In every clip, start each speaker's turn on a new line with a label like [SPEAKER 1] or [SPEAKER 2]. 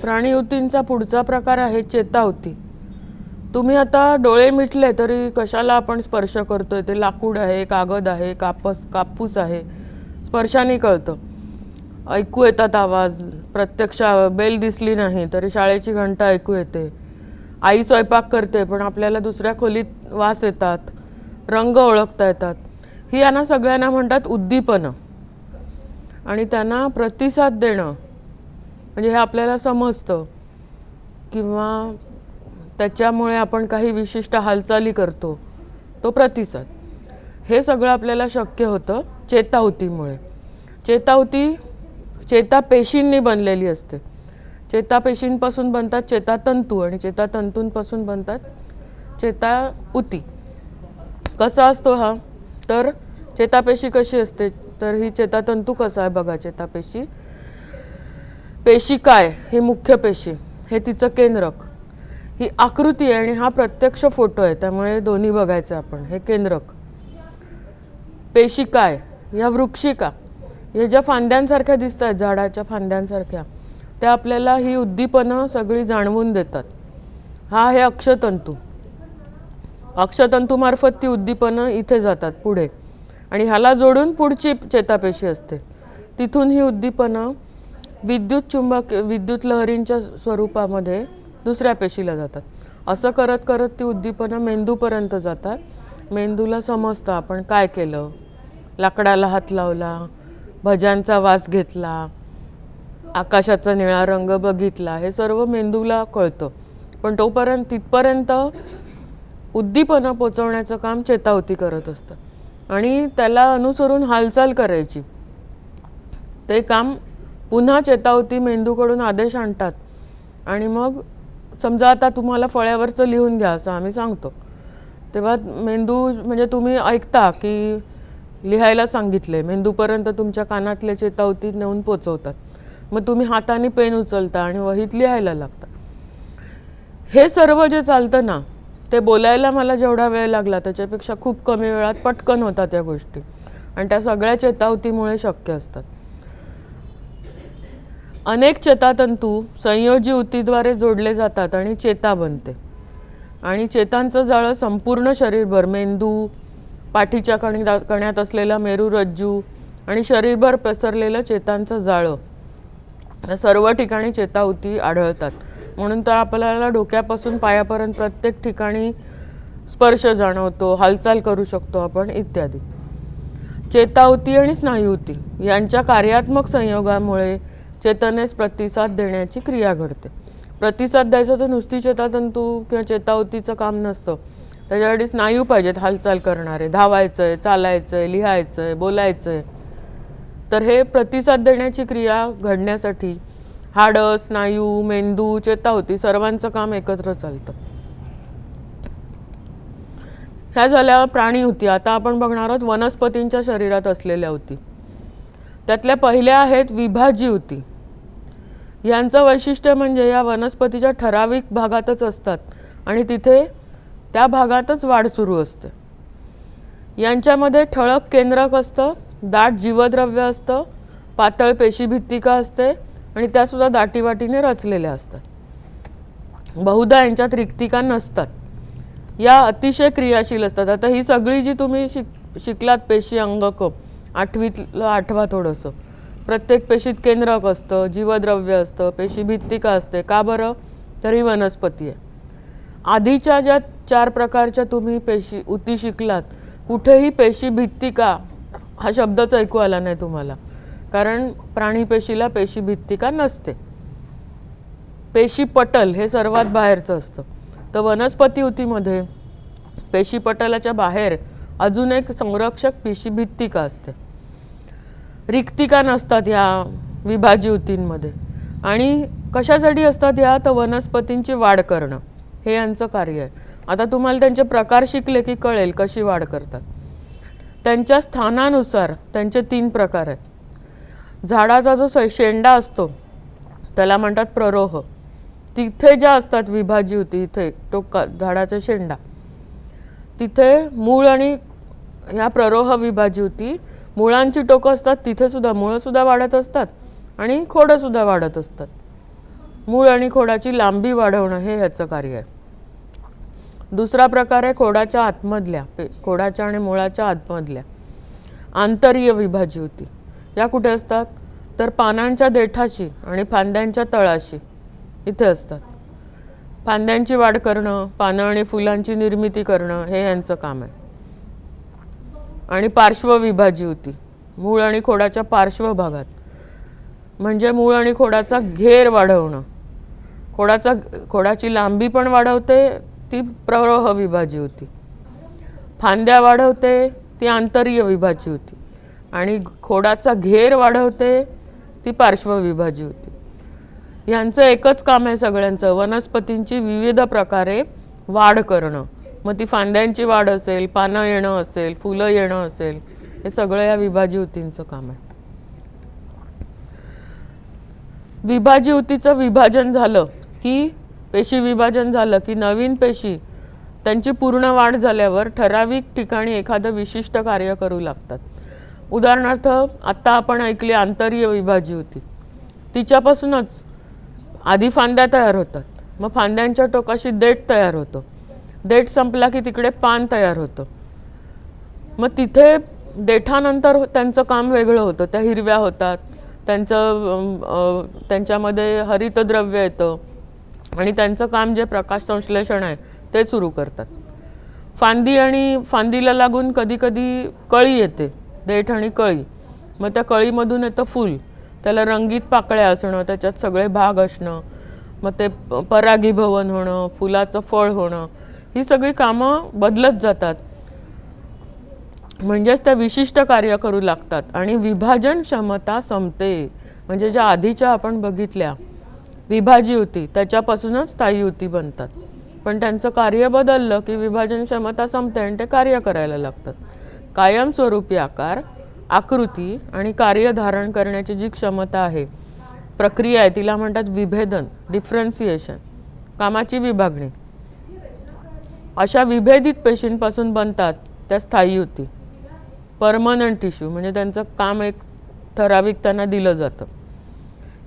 [SPEAKER 1] प्राणीयुतींचा पुढचा प्रकार आहे चेतावती. तुम्ही आता डोळे मिटले तरी कशाला आपण स्पर्श करतोय? ते लाकूड आहे, कागद आहे, कापूस आहे, स्पर्शाने कळतं. ऐकू येतात आवाज, प्रत्यक्ष बेल दिसली नाही तरी शाळेची घंटा ऐकू येते. आई स्वयंपाक करते पण आपल्याला दुसऱ्या खोलीत वास येतात, रंग ओळखता येतात. ही यांना सगळ्यांना म्हणतात उद्दीपनं. आणि त्यांना प्रतिसाद देणं म्हणजे हे आपल्याला समजतं किंवा त्याच्यामुळे आपण काही विशिष्ट हालचाली करतो, तो प्रतिसाद. हे सगळं आपल्याला शक्य होतं चेतावतीमुळे. चेतावती चेतापेशींनी बनलेली असते. चेतापेशींपासून बनतात चेतातंतू आणि चेतातंतूंपासून बनतात चेताउती. कसा असतो हा? तर चेतापेशी कशी असते? तर ही चेतातंतू कसा आहे बघा. चेतापेशी, पेशी काय? ही मुख्य पेशी, हे तिचं केंद्रक. ही आकृती आहे आणि हा प्रत्यक्ष फोटो आहे, त्यामुळे दोन्ही बघायचं आपण. हे केंद्रक. पेशी काय? या वृक्षिका, हे ज्या फांद्यांसारख्या दिसत आहेत, झाडाच्या फांद्यांसारख्या, त्या आपल्याला ही उद्दीपनं सगळी जाणवून देतात. हा आहे अक्षतंतू. अक्षतंतूमार्फत ती उद्दीपनं इथे जातात पुढे आणि ह्याला जोडून पुढची चेतापेशी असते. तिथून ही उद्दीपनं विद्युत लहरींच्या स्वरूपामध्ये दुसऱ्या पेशीला जातात. असं करत करत ती उद्दीपनं मेंदूपर्यंत जातात. मेंदूला समजतं आपण काय केलं, लाकडाला हात लावला, भज्यांचा वास घेतला, आकाशाचा निळा रंग बघितला, हे सर्व मेंदूला कळतं. पण तिथपर्यंत उद्दीपनं पोचवण्याचं काम चेतावती करत असतं आणि त्याला अनुसरून हालचाल करायची. ते काम पुन्हा चेतावती मेंदूकडून आदेश आणतात आणि मग समजा आता तुम्हाला फळ्यावरचं लिहून घ्या असं आम्ही सांगतो, तेव्हा मेंदू म्हणजे तुम्ही ऐकता की लिहायला सांगितले, मेंदूपर्यंत तुमच्या कानातले चेतावती नेऊन पोचवतात. मग तुम्ही हाताने पेन उचलता आणि वहीत लिहायला लागता. हे सर्व जे चालतं ना, ते बोलायला मला जेवढा वेळ लागला त्याच्यापेक्षा खूप कमी वेळात पटकन होतात या गोष्टी आणि त्या सगळ्या चेतावतीमुळे शक्य असतात. अनेक चेतातंतू संयोजी उतीद्वारे जोडले जातात आणि चेता बनते. आणि चेतांचं जाळं संपूर्ण शरीरभर, मेंदू, पाठीच्या कण्यात असलेला मेरुरज्जू आणि शरीरभर पसरलेलं चेतांचं जाळं, या सर्व ठिकाणी चेतावती आढळतात. म्हणून तर आपल्याला डोक्यापासून पायापर्यंत प्रत्येक ठिकाणी स्पर्श जाणवतो, हालचाल करू शकतो आपण इत्यादी. चेतावती आणि स्नायुती यांच्या कार्यात्मक संयोगामुळे चेतनेस प्रतिसाद देण्याची क्रिया घडते. प्रतिसाद द्यायचा तर नुसती चेतातंतू किंवा चेतावतीचं काम नसतं, त्याच्यासाठी स्नायू पाहिजेत हालचाल करणारे. धावायचंय, चालायचंय, लिहायचंय, बोलायचंय. तर हे प्रतिसाद देण्याची क्रिया घडण्यासाठी हाडं, स्नायू, मेंदू, चेतावती सर्वांचं काम एकत्र चालतं. ह्या झाल्या प्राणीयुती. आता आपण बघणार आहोत वनस्पतींच्या शरीरात असलेल्या युती. त्यातल्या पहिल्या आहेत विभाजी युती. यांचं वैशिष्ट्य म्हणजे या वनस्पतीच्या ठराविक भागातच असतात आणि तिथे त्या भागातच वाढ सुरू असते. यांच्यामध्ये ठळक केंद्रक असतं, दाट जीवद्रव्य असतं, पातळ पेशीभित्तिका असते आणि त्यासुद्धा दाटीवाटीने रचलेल्या असतात. बहुधा यांच्यात रिक्तिका नसतात. या अतिशय क्रियाशील असतात. आता ही सगळी जी तुम्ही शिकलात पेशी अंगक, आठवीतलं आठवा थोडंसं, प्रत्येक पेशीत केंद्रक असतं, जीवद्रव्य असतं, पेशीभित्तिका असते. का बरं? तर ही वनस्पती आहे. आधीच्या ज्या 4 प्रकारच्या तुम्ही उती शिकलात, कुठेही पेशीभित्तिका हा शब्दच ऐकू आला नाही तुम्हाला, कारण प्राणीपेशीला पेशीभित्तिका नसते. पेशीपटल हे सर्वात बाहेरचं असतं. तर वनस्पती युतीमध्ये पेशीपटलाच्या बाहेर अजून एक संरक्षक पेशीभित्तिका असते. रिक्तिका नसतात या विभाजी युतींमध्ये. आणि कशासाठी असतात या? तर वनस्पतींची वाढ करणं हे यांचं कार्य आहे. आता तुम्हाला त्यांचे प्रकार शिकले की कळेल कशी वाढ करतात. त्यांच्या स्थानानुसार त्यांचे 3 प्रकार आहेत. झाडाचा जो शेंडा असतो त्याला म्हणतात प्ररोह. तिथे ज्या असतात विभाजी युती, इथे झाडाचा शेंडा, तिथे मूळ आणि ह्या प्ररोह विभाजी युती, मुळांची टोकं असतात, तिथे सुद्धा मुळं सुद्धा वाढत असतात आणि खोडं सुद्धा वाढत असतात. मूळ आणि खोडाची लांबी वाढवणं हे ह्याचं कार्य आहे. दुसरा प्रकार आहे खोडाच्या आतमधल्या, खोडाच्या आणि मुळाच्या आतमधल्या आंतरीय विभाज्युती. या कुठे असतात? तर पानांच्या देठाशी आणि फांद्यांच्या तळाशी इथे असतात. फांद्यांची वाढ करणं, पानं आणि फुलांची निर्मिती करणं हे यांचं काम आहे. आणि पार्श्वविभाज्युती, मूळ आणि खोडाच्या पार्श्व भागात, म्हणजे मूळ आणि खोडाचा घेर वाढवणं. खोडाची लांबी पण वाढवते ती प्रवाह विभाज्युती. फांद्या वाढवते ती आंतरीय विभाज्युती. आणि खोडाचा घेर वाढवते ती पार्श्वविभाज्युती. यांचं एकच काम आहे सगळ्यांचं, वनस्पतींची विविध प्रकारे वाढ करणं. मग ती फांद्यांची वाढ असेल, पानं येणं असेल, फुलं येणं असेल, हे सगळं या विभाज्युतींचं काम आहे. विभाज्युतीचं विभाजन झालं की, पेशी विभाजन झालं की नवीन पेशी त्यांची पूर्ण वाढ झाल्यावर ठराविक ठिकाणी एखादं विशिष्ट कार्य करू लागतात. उदाहरणार्थ आत्ता आपण ऐकली आंतरीय विभाज्युती, तिच्यापासूनच आधी फांद्या तयार होतात, मग फांद्यांच्या टोकाशी देठ तयार होतो, देठ संपला की तिकडे पान तयार होतं. मग तिथे देठानंतर त्यांचं काम वेगळं होतं, त्या हिरव्या होतात, त्यांच्यामध्ये हरितद्रव्य येतं आणि त्यांचं काम जे प्रकाश संश्लेषण आहे ते सुरू करतात. फांदीला लागून कधी कधी कळी येते, देठ आणि कळी. मग त्या कळीमधून येतं फूल, त्याला रंगीत पाकळ्या असणं, त्याच्यात सगळे भाग असणं, मग ते परागीभवन होणं, फुलाचं फळ होणं, ही सगळी कामं बदलत जातात. म्हणजेच त्या विशिष्ट कार्य करू लागतात. आणि विभाजन क्षमता संपते, म्हणजे ज्या आधीच्या आपण बघितल्या विभाज्युती त्याच्यापासूनच स्थायीयुती बनतात. पण त्यांचं कार्य बदललं की विभाजन क्षमता संपते आणि ते कार्य करायला लागतात. कायमस्वरूपी आकार, आकृती आणि कार्य धारण करण्याची जी क्षमता आहे, प्रक्रिया आहे, तिला म्हणतात विभेदन, डिफरन्सिएशन, कामाची विभागणी. अशा विभेदित पेशींपासून बनतात त्या स्थायीयुती, परमनंट टिश्यू, म्हणजे त्यांचं काम एक ठराविक त्यांना दिलं जातं.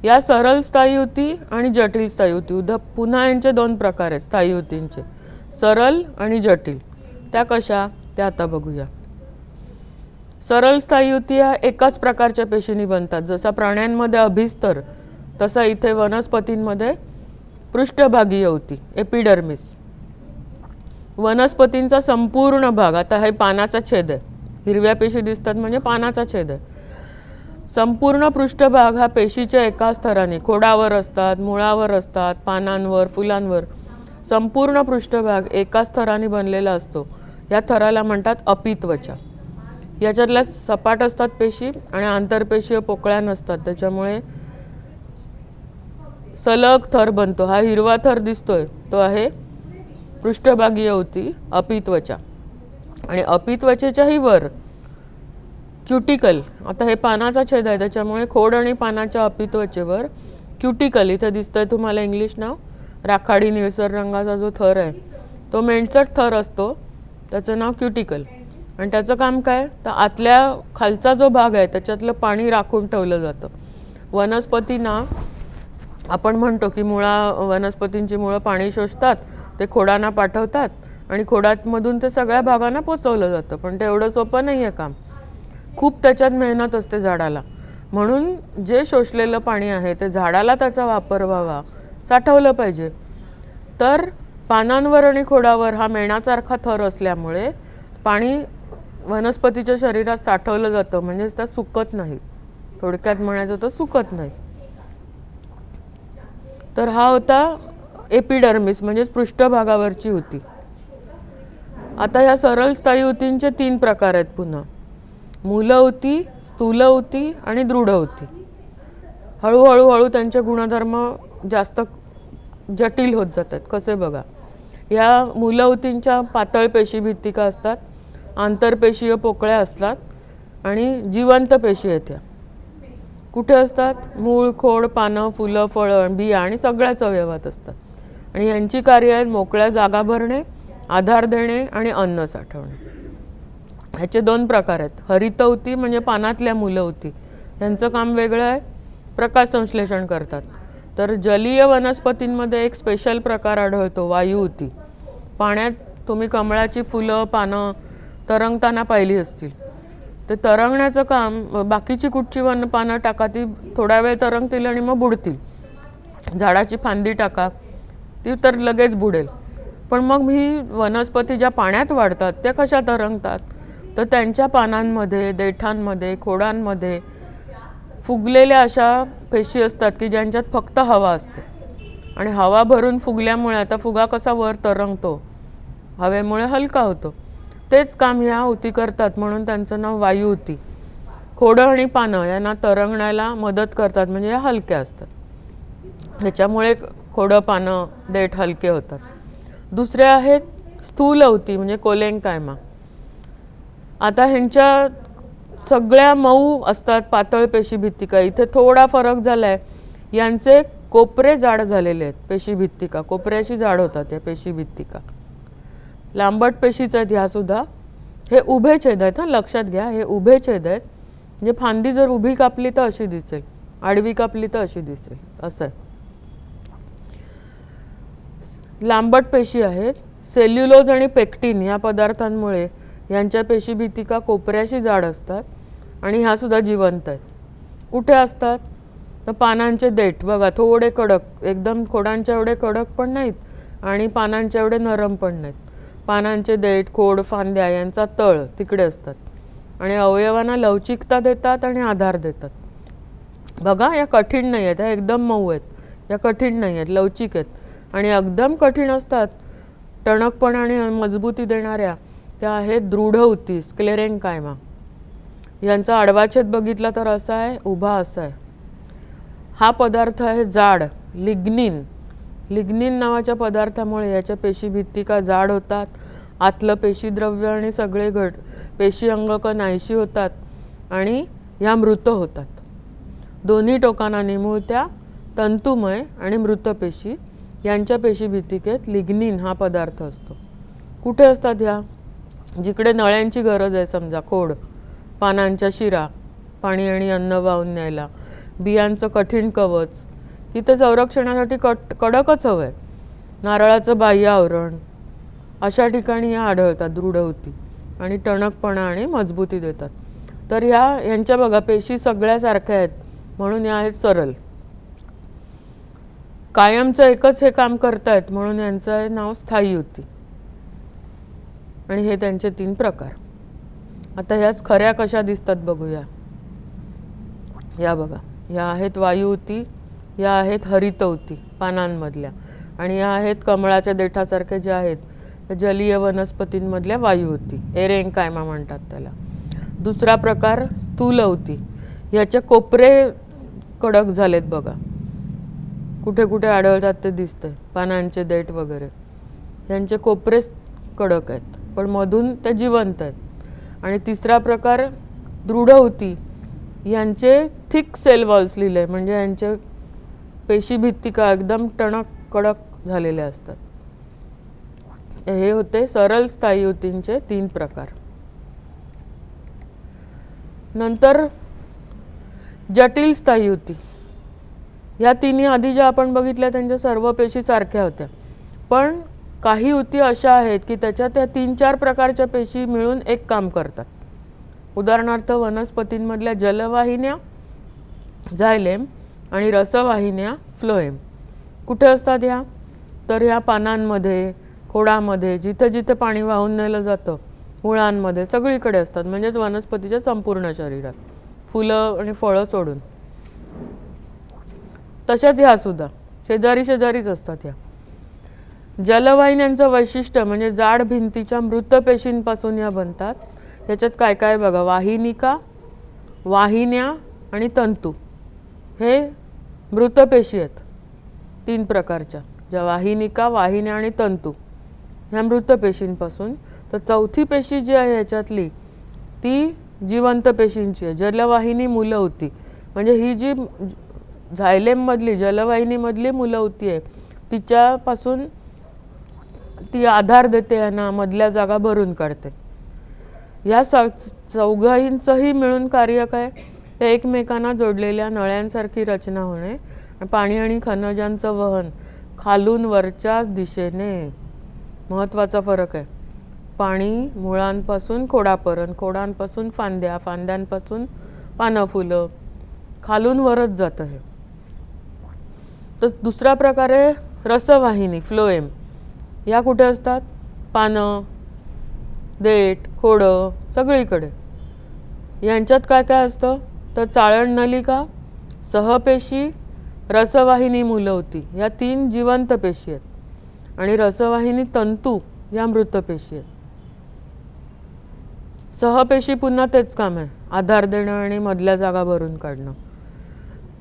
[SPEAKER 1] या सरळ स्थायीयुती आणि जटिल स्थायीयुती, पुन्हा यांचे दोन प्रकार आहेत स्थायीयुतींचे, सरळ आणि जटिल. त्या कशा त्या आता बघूया. सरळ स्थायीयुती या एकाच प्रकारच्या पेशींनी बनतात. जसा प्राण्यांमध्ये अभिस्तर, तसा इथे वनस्पतींमध्ये पृष्ठभागी युती, एपिडर्मिस. वनस्पतींचा संपूर्ण भाग, आता हे पानाचा छेद आहे, हिरव्या पेशी दिसतात म्हणजे पानाचा छेद आहे. संपूर्ण पृष्ठभाग हा पेशीच्या एका स्तराने, खोडावर असतात, मुळावर असतात, पानांवर, फुलांवर, संपूर्ण पृष्ठभाग एका स्तराने बनलेला असतो. या थराला म्हणतात अपित्वचा. याच्यातल्या सपाट असतात पेशी आणि आंतरपेशीय पोकळ्या नसतात, त्याच्यामुळे सलग थर बनतो. हा हिरवा थर दिसतोय तो आहे पृष्ठभागीय युती, अपित्वचा. आणि अपित्वचेच्याही वर क्युटिकल, आता हे पानाचा छेद आहे त्याच्यामुळे खोड आणि पानाच्या अपित्वचेवर क्युटिकल, इथे दिसतंय तुम्हाला इंग्लिश नाव, राखाडी निळसर रंगाचा जो थर आहे तो मेंढचट थर असतो, त्याचं नाव क्युटिकल. आणि त्याचं काम काय, तर आतल्या खालचा जो भाग आहे त्याच्यातलं पाणी राखून ठेवलं जातं. वनस्पतींना आपण म्हणतो की वनस्पतींची मुळं पाणी शोषतात, ते खोडांना पाठवतात आणि खोडांमधून ते सगळ्या भागांना पोचवलं जातं. पण ते एवढं सोपं नाही आहे काम, खूप त्याच्यात मेहनत असते झाडाला. म्हणून जे शोषलेलं पाणी आहे ते झाडाला त्याचा वापर व्हावा, साठवलं पाहिजे. तर पानांवर आणि खोडावर हा मेणासारखा थर असल्यामुळे पाणी वनस्पतीच्या शरीरात साठवलं जातं, म्हणजेच त्या सुकत नाही. थोडक्यात म्हणायचं तर सुकत नाही. तर हा होता एपिडर्मिस, म्हणजेच पृष्ठभागावरची युती. आता या सरळ स्थायीयुतींचे 3 प्रकार आहेत पुन्हा, मूलयुती, स्थूलयुती आणि दृढयुती. हळूहळू त्यांचे गुणधर्म जास्त जटिल होत जातात. कसे बघा, या मूलयुतींच्या पातळ पेशी भित्तिका असतात, आंतरपेशीय पोकळ्या असतात आणि जिवंत पेशी आहेत. त्या कुठे असतात? मूळ, खोड, पानं, फुलं, फळं, बिया आणि सगळ्याच अवयवात असतात. आणि यांची कार्य आहेत मोकळ्या जागा भरणे, आधार देणे आणि अन्न साठवणे. ह्याचे 2 प्रकार आहेत. हरितयुती म्हणजे पानातल्या मूलयुती, यांचं काम वेगळं आहे, प्रकाश संश्लेषण करतात. तर जलीय वनस्पतींमध्ये एक स्पेशल प्रकार आढळतो, वायुऊती. पाण्यात तुम्ही कमळाची फुलं पानं तरंगताना पाहिली असतील. ते तरंगण्याचं काम, बाकीची कुठची पानं टाका, ती थोडा वेळ तरंगतील आणि मग बुडतील. झाडाची फांदी टाका, ती तर लगेच बुडेल. पण मग ही वनस्पती ज्या पाण्यात वाढतात त्या कशा तरंगतात, तर त्यांच्या पानांमध्ये, देठांमध्ये, खोडांमध्ये फुगलेल्या अशा पेशी असतात की ज्यांच्यात फक्त हवा असते. आणि हवा भरून फुगल्यामुळे, आता फुगा कसा वर तरंगतो, हवेमुळे हलका होतो, तेच काम ह्या उती करतात, म्हणून त्यांचं नाव वायुऊती. खोडं आणि पानं यांना तरंगण्याला मदत करतात, म्हणजे या हलक्या असतात, त्याच्यामुळे खोडं पानं देठ हलके होतात. दुसरे आहेत स्थूलऊती, म्हणजे कोलेंकायमा. आता ह्यांच्या सगळ्या मऊ असतात, पातळ पेशीभित्तिका. इथे थोडा फरक झालाय, यांचे कोपरे जाड झालेले आहेत. पेशीभित्तिका कोपऱ्याशी जाड होतात या पेशीभित्तिका. लांबट पेशीच आहेत ह्या सुद्धा. हे उभे छेद आहेत, लक्षात घ्या, हे उभे छेद आहेत. म्हणजे फांदी जर उभी कापली तर अशी दिसेल, आडवी कापली तर अशी दिसेल, असं आहे. लांबट पेशी आहेत. सेल्युलोज आणि पेक्टिन या पदार्थांमुळे यांच्या पेशीभित्तिका कोपऱ्याशी जाड असतात आणि ह्या सुद्धा जिवंत आहेत. कुठे असतात, तर पानांचे देठ बघा, थोडे कडक, एकदम खोडांच्या एवढे कडक पण नाहीत आणि पानांच्या एवढे नरम पण नाहीत. पानांचे देठ, खोड, फांद्या यांचा तळ तिकडे असतात आणि अवयवांना लवचिकता देतात आणि आधार देतात. बघा, या कठीण नाही आहेत, ह्या एकदम मऊ आहेत. या कठीण नाही आहेत, लवचिक आहेत. आणि एकदम कठीण असतात, टणकपणा आणि मजबूती देणाऱ्या, त्या आहेत दृढऊती, स्क्लेरेन्कायमा. यांचा आडवाछेद बघितला तर असा आहे, उभा असा आहे. हा पदार्थ आहे जाड, लिग्निन. लिग्निन नावाच्या पदार्थामुळे याच्या पेशीभित्तिका जाड होतात. आतलं पेशीद्रव्य आणि सगळे पेशी अंगक नाहीशी होतात आणि या मृत होतात. दोन्ही टोकांना निमुळत्या, तंतुमय आणि मृत पेशी यांच्या पेशीभित्तिकेत लिग्निन हा पदार्थ असतो. कुठे असतात ह्या, जिकडे नळ्यांची गरज आहे, समजा खोड, पानांच्या शिरा, पाणी आणि अन्न वाहून न्यायला, बियांचं कठीण कवच, तिथे संरक्षणासाठी कडकच हवं आहे, नारळाचं बाह्य आवरण, अशा ठिकाणी या आढळतात दृढऊती आणि टणकपणा आणि मजबूती देतात. तर यांच्या बघा, पेशी सगळ्या सारख्या आहेत, म्हणून या आहेत सरळ. कायमचं एकच हे काम करतायत, म्हणून यांचं आहे नाव स्थायीऊती. आणि हे त्यांचे 3 प्रकार. आता ह्याच खऱ्या कशा दिसतात बघूया. या बघा, या आहेत वायुऊती, या आहेत हरितऊती पानांमधल्या, आणि या आहेत कमळाच्या देठासारख्या ज्या आहेत जलीय वनस्पतींमधल्या वायुऊती, एरेन्कायमा म्हणतात त्याला. दुसरा प्रकार स्थूलऊती. याचे कोपरे कडक झालेत बघा, कुठे कुठे आढळतात ते दिसतंय, पानांचे देठ वगैरे, यांचे कोपरे कडक आहेत पण मधून ते जिवंत आहेत. आणि तिसरा प्रकार दृढऊती. यांचे थिक सेल वॉल्स लिहिले, म्हणजे यांचे पेशीभित्तिका एकदम टणक कडक झालेले असतात. हे होते सरळ स्थायीऊतींचे 3 प्रकार. नंतर जटिल स्थायीऊती. या तिन्ही आधी ज्या आपण बघितल्या त्यांच्या सर्व पेशी सारख्या होत्या, पण काही ऊती अशा आहेत की त्याच्यात त्या 3-4 प्रकारच्या पेशी मिळून एक काम करतात. उदाहरणार्थ वनस्पतींमधल्या जलवाहिन्या झायलेम आणि रसवाहिन्या फ्लोएम. कुठे असतात ह्या, तर ह्या पानांमध्ये, खोडामध्ये, जिथे जिथे पाणी वाहून नेलं जातं, मुळांमध्ये, सगळीकडे असतात, म्हणजेच वनस्पतीच्या संपूर्ण शरीरात, फुलं आणि फळं सोडून. तशाच ह्या सुद्धा शेजारी शेजारीच असतात. ह्या जलवाहिन्यांचं वैशिष्ट्य म्हणजे जाड भिंतीच्या मृत पेशींपासून या बनतात. ह्याच्यात काय काय बघा, वाहिनिका, वाहिन्या आणि तंतू हे मृत पेशी आहेत 3 प्रकारच्या, ज्या वाहिनिका, वाहिन्या आणि तंतू ह्या मृत पेशींपासून. तर चौथी पेशी जी आहे ह्याच्यातली ती जिवंत पेशींची आहे, जलवाहिनी मूलऊती. म्हणजे ही जी झायलेममधली जलवाहिनीमधली मूलऊती आहे तिच्यापासून ती आधार देते, यांना मधल्या जागा भरून काढते. या चौघांचंही मिळून कार्य काय, ते एकमेकांना जोडलेल्या नळ्यांसारखी रचना होणे पाणी आणि खनिजांचं वहन खालून वरच्याच दिशेने. महत्त्वाचा फरक आहे. पाणी मुळांपासून खोडापर्यंत, खोडांपासून फांद्या, फांद्यांपासून पानं फुलं, खालून वरच जातं हे. तर दुसरा प्रकारे रसवाहिनी फ्लोएम. या कुठे असतात? पानं, देठ, खोडं सगळीकडे. यांच्यात काय काय असतं? तर चाळण नलिका, सहपेशी, रसवाहिनी मूलवती या 3 जिवंत पेशी आहेत आणि रसवाहिनी तंतू या मृत पेशी आहेत. सहपेशी पुन्हा तेच काम आहे, आधार देणं आणि मधल्या जागा भरून काढणं.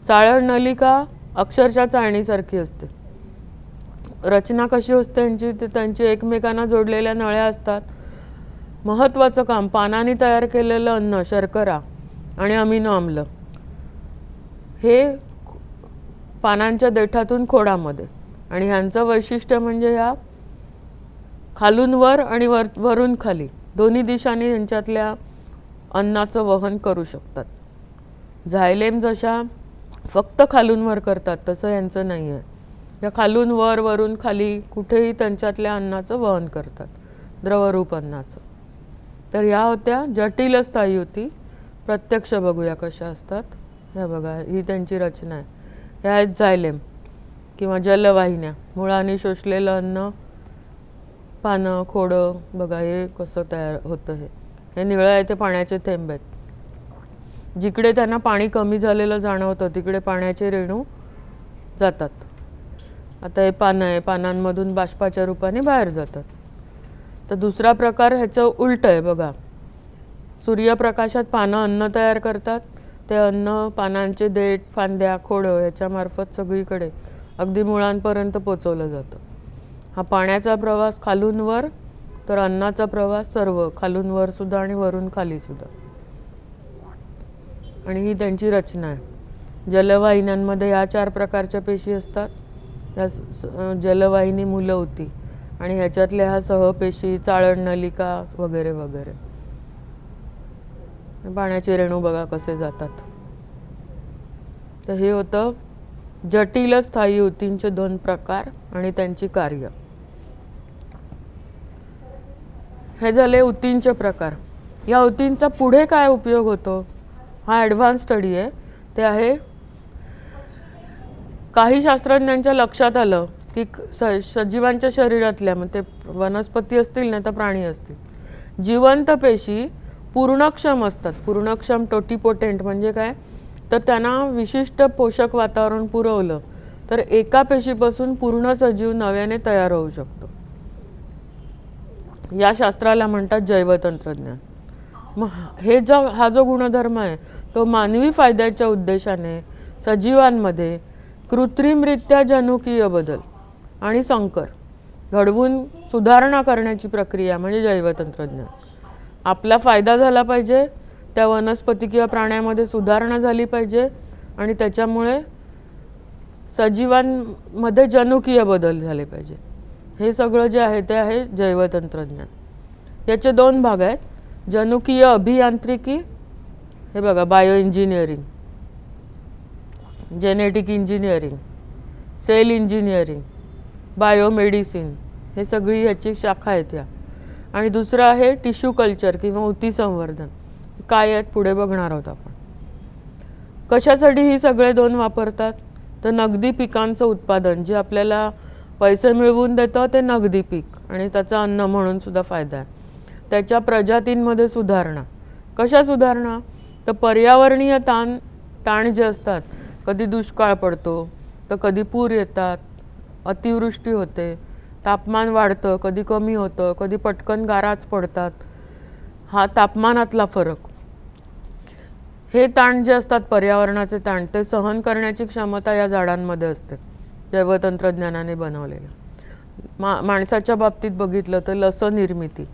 [SPEAKER 1] चाळण नलिका अक्षरशः चाळणीसारखी असते. रचना कशी असते त्यांची? ते त्यांची एकमेकांना जोडलेल्या नळ्या असतात. महत्त्वाचं काम, पानांनी तयार केलेलं अन्न, शर्करा आणि अमिनो आम्ल हे पानांच्या देठातून खोडामध्ये. आणि ह्यांचं वैशिष्ट्य म्हणजे ह्या खालून वर आणि वरून खाली दोन्ही दिशांनी यांच्यातल्या अन्नाचं वहन करू शकतात. झायलेम जशा फक्त खालून वर करतात तसं यांचं नाही आहे. या खालून वर, वरून खाली कुठेही त्यांच्यातल्या अन्नाचं वहन करतात, द्रवरूप अन्नाचं. तर ह्या होत्या जटिल स्थायी. प्रत्यक्ष बघूया कशा असतात. ह्या बघा, ही त्यांची रचना आहे. ह्या आहेत झायलेम किंवा जलवाहिन्या. मुळांनी शोषलेलं अन्न, पानं, खोडं बघा हे कसं तयार होतं. हे निळं आहे ते पाण्याचे थेंब आहेत. जिकडे त्यांना पाणी कमी झालेलं जाणवतं तिकडे पाण्याचे रेणू जातात. आता हे पानं आहे, पानांमधून बाष्पाच्या रूपाने बाहेर जातात. तर दुसरा प्रकार ह्याचं उलट आहे बघा. सूर्यप्रकाशात पानं अन्न तयार करतात. ते अन्न पानांचे देठ, फांद्या, खोडं ह्याच्यामार्फत सगळीकडे अगदी मुळांपर्यंत पोचवलं जातं. हा पाण्याचा प्रवास खालून वर, तर अन्नाचा प्रवास सर्व खालून वर सुद्धा आणि वरून खाली सुद्धा. आणि ही त्यांची रचना आहे. जलवाहिन्यांमध्ये या 4 प्रकारच्या पेशी असतात. या जलवाहिनी मूलवती आणि ह्याच्यातल्या ह्या सहपेशी, चाळण नलिका वगैरे वगैरे. पाण्याचे रेणू बघा कसे जातात. तर हे होतं जटिल स्थायी ऊतींचे 2 प्रकार आणि त्यांची कार्य. हे झाले ऊतींचे प्रकार. या ऊतींचा पुढे काय उपयोग होतो हा ॲडव्हान्स स्टडी आहे. ते आहे काही शास्त्रज्ञांच्या लक्षात आलं की सजीवांच्या शरीरातल्या, मग ते वनस्पती असतील नाही तर प्राणी असतील, जिवंत पेशी पूर्णक्षम असतात. पूर्णक्षम, टोटिपोटेंट म्हणजे काय? तर त्यांना विशिष्ट पोषक वातावरण पुरवलं तर एका पेशीपासून पूर्ण सजीव नव्याने तयार होऊ शकतो. या शास्त्राला म्हणतात जैवतंत्रज्ञान. मग हा जो गुणधर्म आहे तो मानवी फायद्याच्या उद्देशाने सजीवांमध्ये कृत्रिमरित्या जनुकीय बदल आणि संकर घडवून सुधारणा करण्याची प्रक्रिया म्हणजे जैवतंत्रज्ञान. आपला फायदा झाला पाहिजे, त्या वनस्पती किंवा प्राण्यामध्ये सुधारणा झाली पाहिजे आणि त्याच्यामुळे सजीवांमध्ये जनुकीय बदल झाले पाहिजे. हे सगळं जे आहे ते आहे जैवतंत्रज्ञान. याचे 2 भाग आहेत. जनुकीय अभियांत्रिकी, हे बघा bio engineering, genetic engineering, cell engineering, biomedicine, हे सगळी ह्याची शाखा आहेत या. आणि दुसरं आहे टिश्यू कल्चर किंवा ऊती संवर्धन. काय आहेत पुढे बघणार आहोत आपण. कशासाठी ही सगळे 2 वापरतात? तर नगदी पिकांचं उत्पादन जे आपल्याला पैसे मिळवून देतं ते नगदी पीक आणि त्याचा अन्न म्हणून सुद्धा फायदा आहे. त्याच्या प्रजातींमध्ये सुधारणा. कशा सुधारणा? तर पर्यावरणीय ताण जे असतात, कधी दुष्काळ पडतो तर कधी पूर येतात, अतिवृष्टी होते, तापमान वाढतं, कधी कमी होतं, कधी पटकन गाराच पडतात. हा तापमानातला फरक. हे ताण जे असतात पर्यावरणाचे ताण ते सहन करण्याची क्षमता या झाडांमध्ये असते जैवतंत्रज्ञानाने बनवलेल्या. माणसाच्या बाबतीत बघितलं तर लस निर्मिती,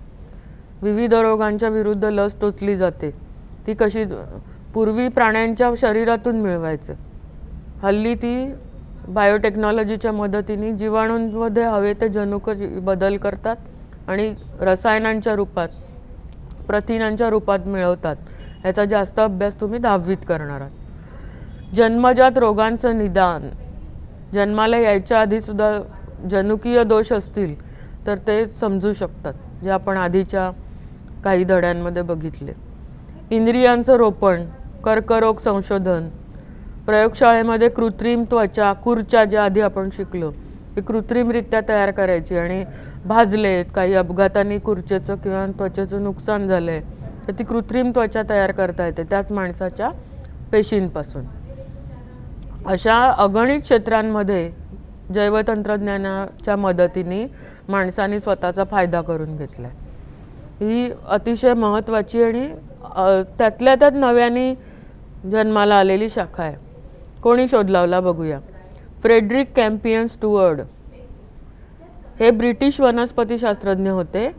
[SPEAKER 1] विविध रोगांच्या विरुद्ध लस टोचली जाते. ती कशी? पूर्वी प्राण्यांच्या शरीरातून मिळवायचं, हल्ली ती बायोटेक्नॉलॉजीच्या मदतीने जीवाणूंमध्ये हवे ते जनुक बदल करतात आणि रसायनांच्या रूपात, प्रथिनांच्या रूपात मिळवतात. ह्याचा जास्त अभ्यास तुम्ही 10वीत करणार आहात. जन्मजात रोगांचं निदान जन्माला यायच्या आधीसुद्धा जनुकीय दोष असतील तर ते समजू शकतात, जे आपण आधीच्या काही धड्यांमध्ये बघितले. इंद्रियांचं रोपण, कर्करोग संशोधन, प्रयोगशाळेमध्ये कृत्रिम त्वचा, खुर्च्या ज्या आधी आपण शिकलो, ही कृत्रिमरित्या तयार करायची आणि भाजलेत, काही अपघातांनी खुर्चेचं किंवा त्वचेचं नुकसान झालं आहे तर ती कृत्रिम त्वचा तयार करता येते त्याच माणसाच्या पेशींपासून. अशा अगणित क्षेत्रांमध्ये जैवतंत्रज्ञानाच्या मदतीने माणसाने स्वतःचा फायदा करून घेतला. ही अतिशय महत्त्वाची आणि त्यातल्या त्यात नव्याने जन्माला आलेली शाखा आहे. कोणी शोध लावला बघूया. फ्रेडरिक कॅम्पियन स्टुअर्ड हे ब्रिटिश वनस्पतीशास्त्रज्ञ होते.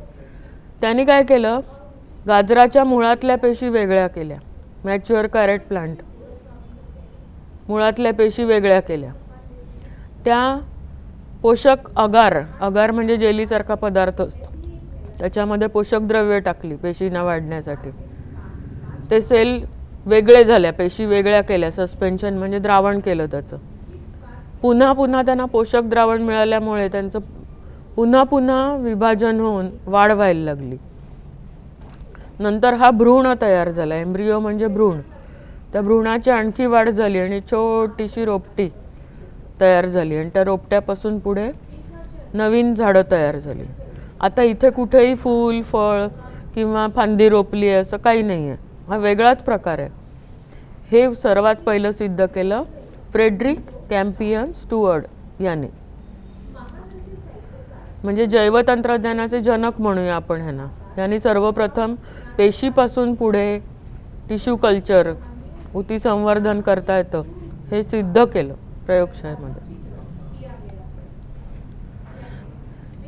[SPEAKER 1] त्यांनी काय केलं, गाजराच्या मुळातल्या पेशी वेगळ्या केल्या. मॅच्युअर कॅरेट प्लांट मुळातल्या पेशी वेगळ्या केल्या. त्या पोषक अगार म्हणजे जेलीसारखा पदार्थ असतो, त्याच्यामध्ये पोषक द्रव्ये टाकली पेशींना वाढण्यासाठी. ते सेल वेगळे झाल्या, पेशी वेगळ्या केल्या, सस्पेन्शन म्हणजे द्रावण केलं त्याचं. पुन्हा पुन्हा त्यांना पोषक द्रावण मिळाल्यामुळे त्यांचं पुन्हा पुन्हा विभाजन होऊन वाढ व्हायला लागली. नंतर हा भ्रूण तयार झाला. एम्ब्रिओ म्हणजे भ्रूण. त्या भ्रूणाची आणखी वाढ झाली आणि छोटीशी रोपटी तयार झाली आणि त्या रोपट्यापासून पुढे नवीन झाडं तयार झाली. आता इथे कुठेही फूल, फळ किंवा फांदी रोपली आहे असं काही नाही आहे. हा वेगळाच प्रकार आहे. हे सर्वात पहिलं सिद्ध केलं फ्रेडरिक कॅम्पियन स्टुअर्ड याने. म्हणजे जैवतंत्रज्ञानाचे जनक म्हणूया आपण ह्यांना. यांनी सर्वप्रथम पेशीपासून पुढे टिश्यू कल्चर, ऊती संवर्धन करता येतं हे सिद्ध केलं प्रयोगशाळेमध्ये.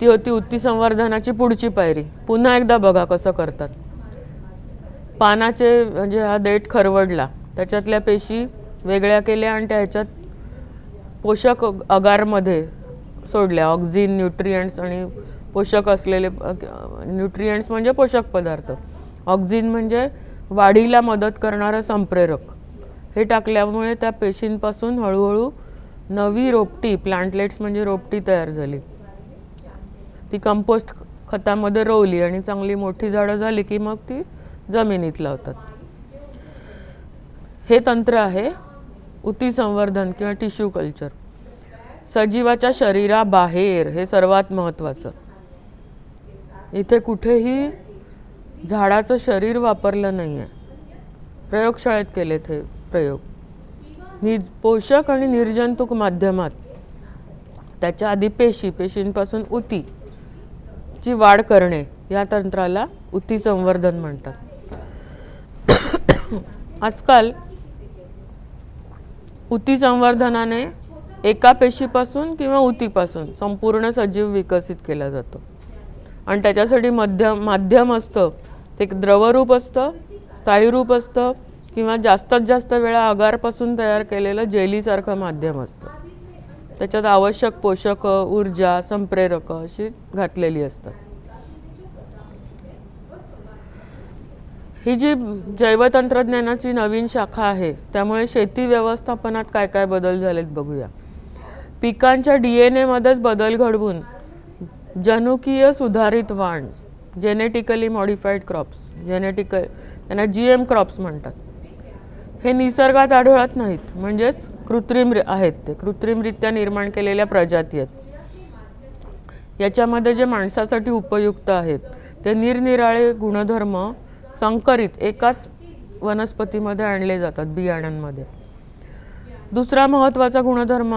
[SPEAKER 1] ती होती ऊती संवर्धनाची पुढची पायरी. पुन्हा एकदा बघा कसं करतात. पानाचे म्हणजे हा देठ खरवडला, त्याच्यातल्या पेशी वेगळ्या केल्या आणि त्या ह्याच्यात पोषक अगारमध्ये सोडल्या. ऑक्सिन, न्यूट्रिएंट्स आणि पोषक असलेले न्यूट्रिएंट्स म्हणजे पोषक पदार्थ, ऑक्सिन म्हणजे वाढीला मदत करणारं संप्रेरक, हे टाकल्यामुळे त्या पेशींपासून हळूहळू नवी रोपटी, प्लांटलेट्स म्हणजे रोपटी तयार झाली. ती कंपोस्ट खतामध्ये रोवली आणि चांगली मोठी झाडं झाली की मग ती जमिनीत लावतात. हे तंत्र आहे ऊती संवर्धन किंवा टिश्यू कल्चर. सजीवाच्या शरीराबाहेर हे सर्वात महत्त्वाचं. इथे कुठेही झाडाचं शरीर वापरलं नाही आहे. प्रयोगशाळेत केले ते प्रयोग. पोषक आणि निर्जंतुक माध्यमात त्याच्या आधी पेशींपासून ऊतीची वाढ करणे, या तंत्राला ऊती संवर्धन म्हणतात. आजकाल ऊती संवर्धनाने एका पेशीपासून किंवा ऊतीपासून संपूर्ण सजीव विकसित केला जातो आणि त्याच्यासाठी माध्यम असतं. ते द्रवरूप असतं, स्थायी रूप असतं किंवा जास्तीत जास्त वेळा अगारपासून तयार केलेलं जेलीसारखं माध्यम असतं. त्याच्यात आवश्यक पोषक, ऊर्जा, संप्रेरक अशी घातलेली असतात. ही जी जैवतंत्रज्ञानाची नवीन शाखा आहे त्यामुळे शेती व्यवस्थापनात काय काय बदल झालेत बघूया. पिकांच्या DNA मध्येच बदल घडवून जनुकीय सुधारित वाण, जेनेटिकली मॉडिफाईड क्रॉप्स, त्यांना GM क्रॉप्स म्हणतात, हे निसर्गात आढळत नाहीत. म्हणजेच कृत्रिम आहेत. ते कृत्रिमरित्या निर्माण केलेल्या प्रजाती आहेत. याच्यामध्ये जे माणसासाठी उपयुक्त आहेत ते निरनिराळे गुणधर्म संकरित एकाच वनस्पतीमध्ये आणले जातात, बियाण्यांमध्ये. दुसरा महत्त्वाचा गुणधर्म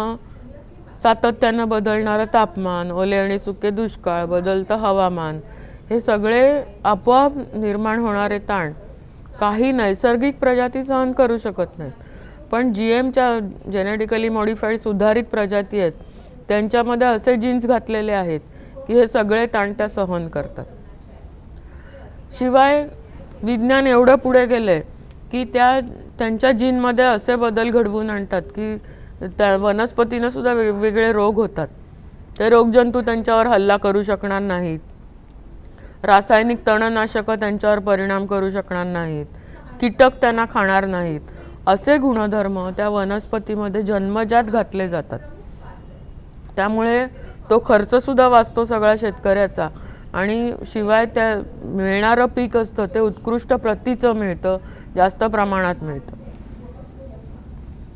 [SPEAKER 1] सातत्यानं बदलणारं तापमान, ओले आणि सुके दुष्काळ, बदलतं हवामान, हे सगळे आपोआप निर्माण होणारे ताण काही नैसर्गिक प्रजाती सहन करू शकत नाहीत. पण GMच्या जेनेटिकली मॉडिफाईड सुधारित प्रजाती आहेत त्यांच्यामध्ये असे जीन्स घातलेले आहेत की हे सगळे ताण त्या सहन करतात. शिवाय विज्ञान एवढं पुढे गेले की त्यांच्या जीनमध्ये असे बदल घडवून आणतात की त्या वनस्पतींना सुद्धा वेगवेगळे रोग होतात. ते रोगजंतू त्यांच्यावर हल्ला करू शकणार नाहीत, रासायनिक तणनाशकं त्यांच्यावर परिणाम करू शकणार नाहीत, कीटक त्यांना खाणार नाहीत. असे गुणधर्म त्या वनस्पतीमध्ये जन्मजात घातले जातात त्यामुळे तो खर्चसुद्धा वाचतो सगळ्या शेतकऱ्याचा आणि शिवाय त्या मिळणारं पीक असतं ते उत्कृष्ट प्रतीचं मिळतं, जास्त प्रमाणात मिळतं.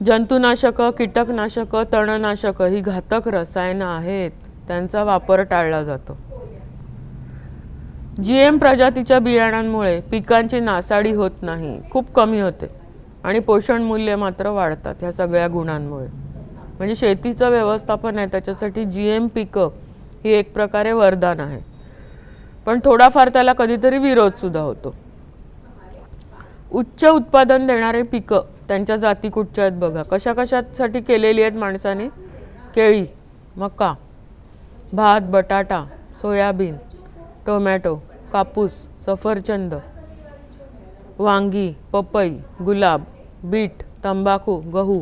[SPEAKER 1] जंतुनाशकं, कीटकनाशकं, तणनाशकं ही घातक रसायनं आहेत, त्यांचा वापर टाळला जातो. GM प्रजातीच्या बियाणांमुळे पिकांची नासाडी होत नाही, खूप कमी होते आणि पोषण मूल्य मात्र वाढतात ह्या सगळ्या गुणांमुळे. म्हणजे शेतीचं व्यवस्थापन आहे त्याच्यासाठी GM पिकं ही एक प्रकारे वरदान आहे. पण थोडाफार त्याला कधीतरी विरोधसुद्धा होतो. उच्च उत्पादन देणारे पिकं त्यांच्या जाती कुठच्या आहेत बघा. कशा कशासाठी केलेली आहेत माणसाने? केळी, मका, भात, बटाटा, सोयाबीन, टोमॅटो, कापूस, सफरचंद, वांगी, पपई, गुलाब, बीट, तंबाखू, गहू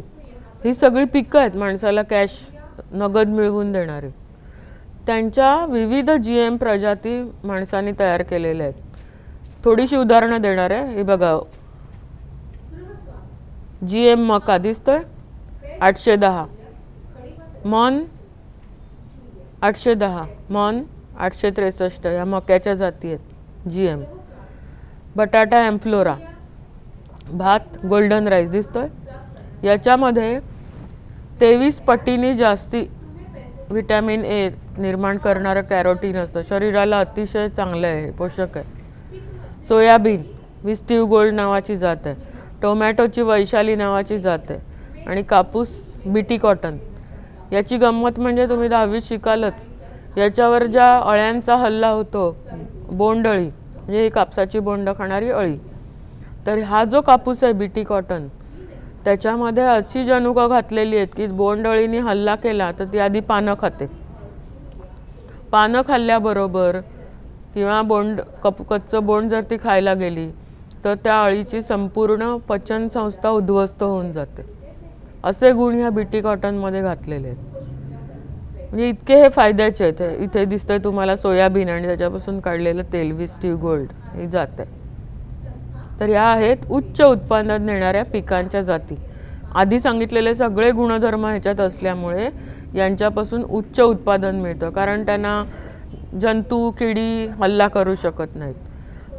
[SPEAKER 1] ही सगळी पिकं आहेत माणसाला कॅश नगद मिळवून देणारी. त्यांच्या विविध GM प्रजाती माणसाने तयार केलेल्या आहेत. थोडीशी उदाहरणं देणार आहे. हे बघा, GM मका दिसतोय 810, मन 810, मन 863 या मक्याच्या जाती आहेत GM. बटाटा एम्फ्लोरा, भात गोल्डन राईस दिसतोय, याच्यामध्ये 23 पटीने जास्ती व्हिटॅमिन A निर्माण करणारं कॅरोटीन असतं, शरीराला अतिशय चांगलं आहे, पोषक आहे. सोयाबीन विस्टीव गोल्ड नावाची जात आहे, टोमॅटोची वैशाली नावाची जात आहे आणि कापूस बीटी कॉटन. याची गंमत म्हणजे तुम्ही 10वीत शिकालच, याच्यावर ज्या अळ्यांचा हल्ला होतो, बोंडअळी म्हणजे ही कापसाची बोंड खाणारी अळी, तर हा जो कापूस आहे बीटी कॉटन त्याच्यामध्ये अशी जनुकं घातलेली आहेत की बोंडअळीने हल्ला केला तर ती आधी पानं खाते. पानं खाल्ल्याबरोबर किंवा कच्चं बोंड जर ती खायला गेली तर त्या अळीची संपूर्ण पचन संस्था उद्ध्वस्त होऊन जाते. असे गुण ह्या बीटी कॉटनमध्ये घातलेले आहेत. म्हणजे इतके हे फायद्याचे आहेत. इथे दिसतंय तुम्हाला सोयाबीन आणि त्याच्यापासून काढलेलं तेल विस्टीव गोल्ड ही जात आहे. तर ह्या आहेत उच्च उत्पादन देणाऱ्या पिकांच्या जाती. आधी सांगितलेले सगळे गुणधर्म ह्याच्यात असल्यामुळे यांच्यापासून उच्च उत्पादन मिळतं, कारण त्यांना जंतू किडी हल्ला करू शकत नाहीत.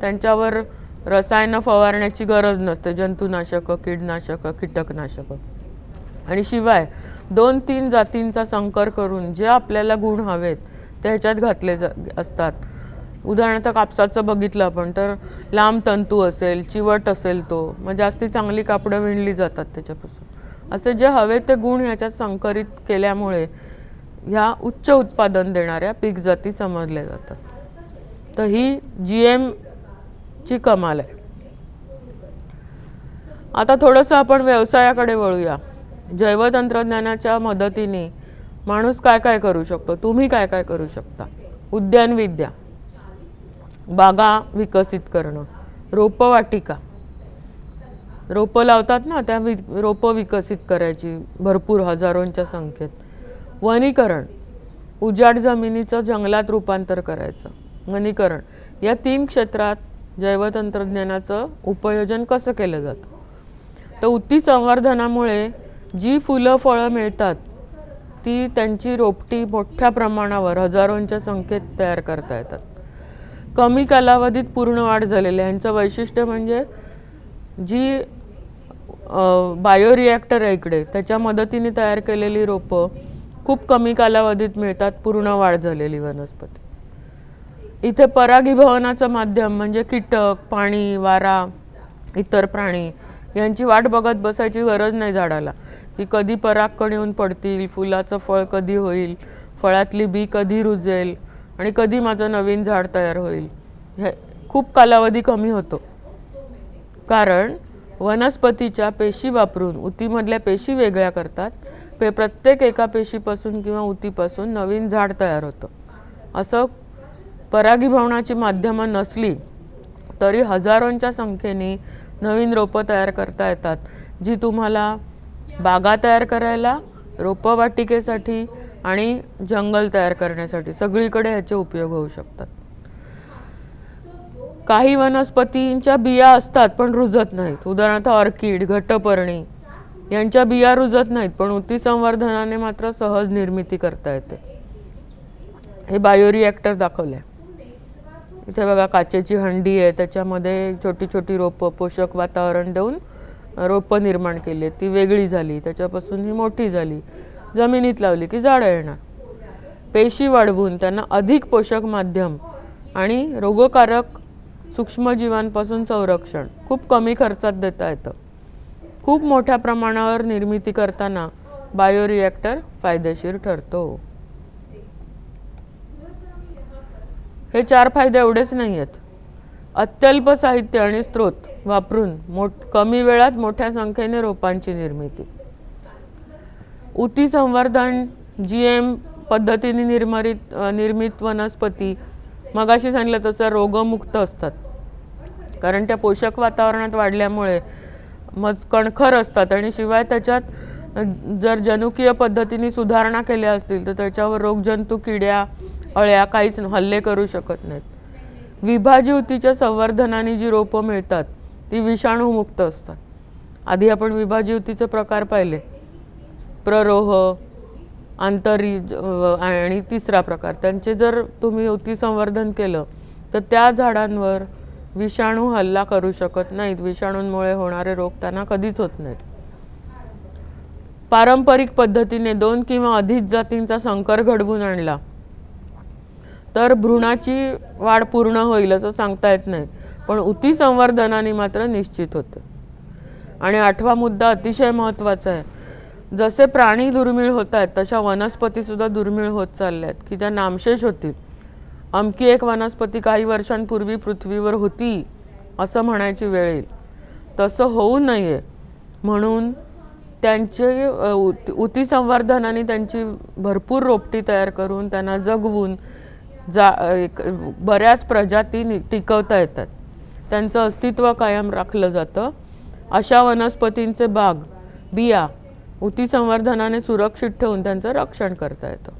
[SPEAKER 1] त्यांच्यावर रसायनं फवारण्याची गरज नसते, जंतुनाशकं, कीडनाशकं, कीटकनाशकं. आणि शिवाय 2-3 जातींचा संकर करून जे आपल्याला गुण हवेत ते ह्याच्यात घातले असतात. उदाहरणार्थ कापसाचं बघितलं आपण तर लांब तंतू असेल, चिवट असेल, तो मग जास्ती चांगली कापडं विणली जातात त्याच्यापासून. असे जे हवे ते गुण ह्याच्यात संकरित केल्यामुळे ह्या उच्च उत्पादन देणाऱ्या पीक जाती समजल्या जातात. तर ही GM ची कमाल आहे. आता थोडंसं आपण व्यवसायाकडे वळूया. जैवतंत्रज्ञानाच्या मदतीने माणूस काय काय करू शकतो, तुम्ही काय काय करू शकता? उद्यानविद्या, बागा विकसित करणं, रोपवाटिका, रोपं लावतात ना त्या रोपं विकसित करायची भरपूर हजारोंच्या संख्येत. वनीकरण, उजाड जमिनीचं जंगलात रूपांतर करायचं, वनीकरण. या 3 क्षेत्रात जैवतंत्रज्ञानाचं उपयोजन कसं केलं जातं? तर उती संवर्धनामुळे जी फुलं फळं मिळतात ती त्यांची रोपटी मोठ्या प्रमाणावर हजारोंच्या संख्येत तयार करता येतात. कमी कालावधीत पूर्ण वाढ झालेली आहे. यांचं वैशिष्ट्य म्हणजे जी बायोरिॲक्टर आहे इकडे त्याच्या मदतीने तयार केलेली रोपं खूप कमी कालावधीत मिळतात, पूर्ण वाढ झालेली वनस्पती. इथे परागीभवनाचं माध्यम म्हणजे कीटक, पाणी, वारा, इतर प्राणी यांची वाट बघत बसायची गरज नाही झाडाला, की कधी परागकण येऊन पडतील, फुलाचं फळ कधी होईल, फळातली बी कधी रुजेल आणि कधी माझं नवीन झाड तयार होईल. हे खूप कालावधी कमी होतो, कारण वनस्पतीच्या पेशी वापरून उतीमधल्या पेशी वेगळ्या करतात. प्रत्येक एका पेशीपासून किंवा उतीपासून नवीन झाड तयार होतं. असं परागीभवनाची माध्यमं नसली तरी हजारोंच्या संख्येने नवीन रोपं तयार करता येतात, जी तुम्हाला बागा तयार करायला, रोपवाटिकेसाठी आणि जंगल तयार करण्यासाठी सगळीकडे ह्याचे उपयोग होऊ शकतात. काही वनस्पतींच्या बिया असतात पण रुजत नाहीत. उदाहरणार्थ ऑर्किड, घटपर्णी यांच्या बिया रुजत नाहीत, पण ऊती संवर्धनाने मात्र सहज निर्मिती करता येते. हे बायोरिएक्टर दाखवलंय. इथे बघा काचेची हंडी आहे, त्याच्यामध्ये छोटी छोटी रोपं पोषक वातावरण देऊन रोपं निर्माण केली. ती वेगळी झाली, त्याच्यापासून ही मोठी झाली, जमिनीत लावली की झाडं येणार. पेशी वाढवून त्यांना अधिक पोषक माध्यम आणि रोगकारक सूक्ष्मजीवांपासून संरक्षण खूप कमी खर्चात देता येतं. खूप मोठ्या प्रमाणावर निर्मिती करताना बायोरिएक्टर फायदेशीर ठरतो. हे 4 फायदे एवढेच नाही आहेत. अत्यल्प साहित्य आणि स्रोत वापरून कमी वेळात मोठ्या संख्येने रोपांची निर्मिती. ऊती संवर्धन GM पद्धतीने निर्मित वनस्पती मगाशी सांगितलं तसं रोगमुक्त असतात, कारण त्या पोषक वातावरणात वाढल्यामुळे कणखर असतात आणि शिवाय त्याच्यात जर जनुकीय पद्धतीने सुधारणा केल्या असतील तर त्याच्यावर रोगजंतू, किड्या, अळ्या काहीच हल्ले करू शकत नाहीत. विभाजी ऊतीच्या संवर्धनाने जी रोपं मिळतात ती विषाणूमुक्त असतात. आधी आपण विभाजी ऊतीचे प्रकार पाहिले, प्ररोह, आंतरिज आणि तिसरा प्रकार. त्यांचे जर तुम्ही ऊती संवर्धन केलं तर त्या झाडांवर विषाणू हल्ला करू शकत नाहीत. विषाणूंमुळे होणारे रोग त्यांना कधीच होत नाहीत. पारंपरिक पद्धतीने 2 किंवा अधिक जातींचा संकर घडवून आणला तर भ्रूणाची वाढ पूर्ण होईल असं सांगता येत नाही, पण ऊती संवर्धनाने मात्र निश्चित होते. आणि 8वा मुद्दा अतिशय महत्त्वाचा आहे. जसे प्राणी दुर्मिळ होत आहेत तशा वनस्पती सुद्धा दुर्मिळ होत चालल्या आहेत की त्या नामशेष होतील. अमकी एक वनस्पती काही वर्षांपूर्वी पृथ्वीवर होती असं म्हणायची वेळ येईल. तसं होऊ नये म्हणून त्यांचे ऊती संवर्धनाने त्यांची भरपूर रोपटी तयार करून त्यांना जगवून बऱ्याच प्रजाती टिकवता येतात. त्यांचं अस्तित्व कायम राखलं जातं. अशा वनस्पतींचे बाग, बिया ऊती संवर्धनाने सुरक्षित ठेवून त्यांचं रक्षण करता येतं.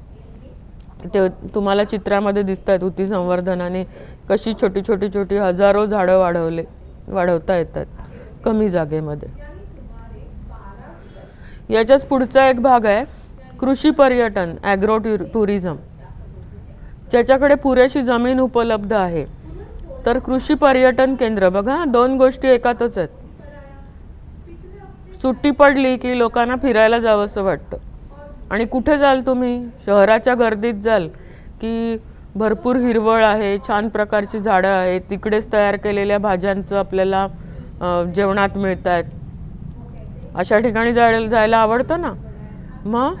[SPEAKER 1] ते तुम्हाला चित्रामध्ये दिसत आहेत. ऊती संवर्धनाने कशी छोटी छोटी छोटी हजारो झाडं वाढवता येतात कमी जागेमध्ये. याच्याच पुढचा एक भाग आहे कृषी पर्यटन, ॲग्रो टुरिझम. ज्याच्याकडे पुरेशी जमीन उपलब्ध आहे तर कृषी पर्यटन केंद्र. बघा 2 गोष्टी एकातच आहेत. सुट्टी पडली की लोकांना फिरायला जावंसं वाटतं. आणि कुठे जाल तुम्ही? शहराच्या गर्दीत जाल की भरपूर हिरवळ आहे, छान प्रकारची झाडं आहेत, तिकडेच तयार केलेल्या भाज्यांचं आपल्याला जेवणात मिळत आहेत. अशा ठिकाणी जायला आवडतं ना. मग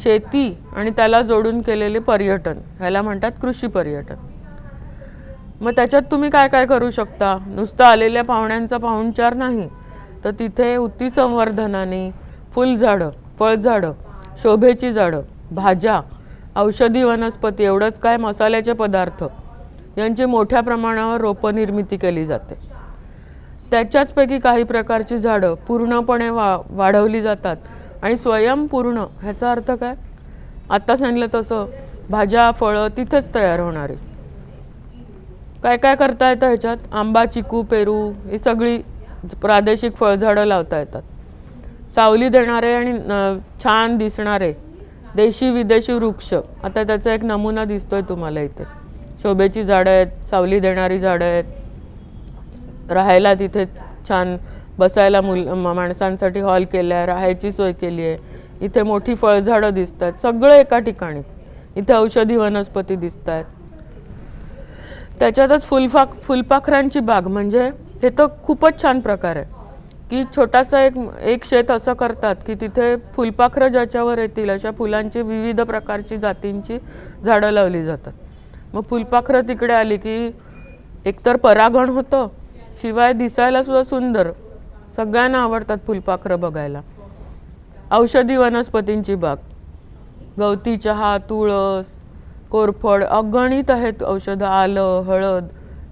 [SPEAKER 1] शेती आणि त्याला जोडून केलेले पर्यटन ह्याला म्हणतात कृषी पर्यटन. मग त्याच्यात तुम्ही काय काय करू शकता? नुसतं आलेल्या पाहुण्यांचा पाहुणचार नाही, तर तिथे ऊती संवर्धनाने फुलझाडं, फळझाडं, शोभेची झाडं, भाज्या, औषधी वनस्पती, एवढंच काय मसाल्याचे पदार्थ यांची मोठ्या प्रमाणावर रोपं निर्मिती केली जाते. त्याच्याचपैकी काही प्रकारची झाडं पूर्णपणे वाढवली जातात आणि स्वयंपूर्ण. ह्याचा अर्थ काय? आत्ता सांगितलं तसं भाज्या, फळं तिथेच तयार होणारे. काय काय करता येतं ह्याच्यात? आंबा, चिकू, पेरू ही सगळी प्रादेशिक फळझाडं लावता येतात. सावली देणारे आणि छान दिसणारे देशी विदेशी वृक्ष. आता त्याचा एक नमुना दिसतोय तुम्हाला इथे. शोभेची झाडं आहेत, सावली देणारी झाडं आहेत, राहायला तिथे छान बसायला माणसांसाठी हॉल केला आहे, राहायची सोय केली आहे. इथे मोठी फळझाडं दिसत आहेत, सगळं एका ठिकाणी. इथे औषधी वनस्पती दिसत आहेत. त्याच्यातच फुलपाखरांची बाग. म्हणजे हे तर खूपच छान प्रकार आहे की छोटासा एक शेत असं करतात की तिथे फुलपाखरं ज्याच्यावर येतील अशा फुलांची विविध प्रकारची जातींची झाडं लावली जातात. मग फुलपाखरं तिकडे आली की एकतर परागण होतं, शिवाय दिसायला सुद्धा सुंदर. सगळ्यांना आवडतात फुलपाखरं बघायला. औषधी वनस्पतींची बाग. गवती चहा, तुळस, कोरफड अगणित आहेत औषधं. आलं, हळद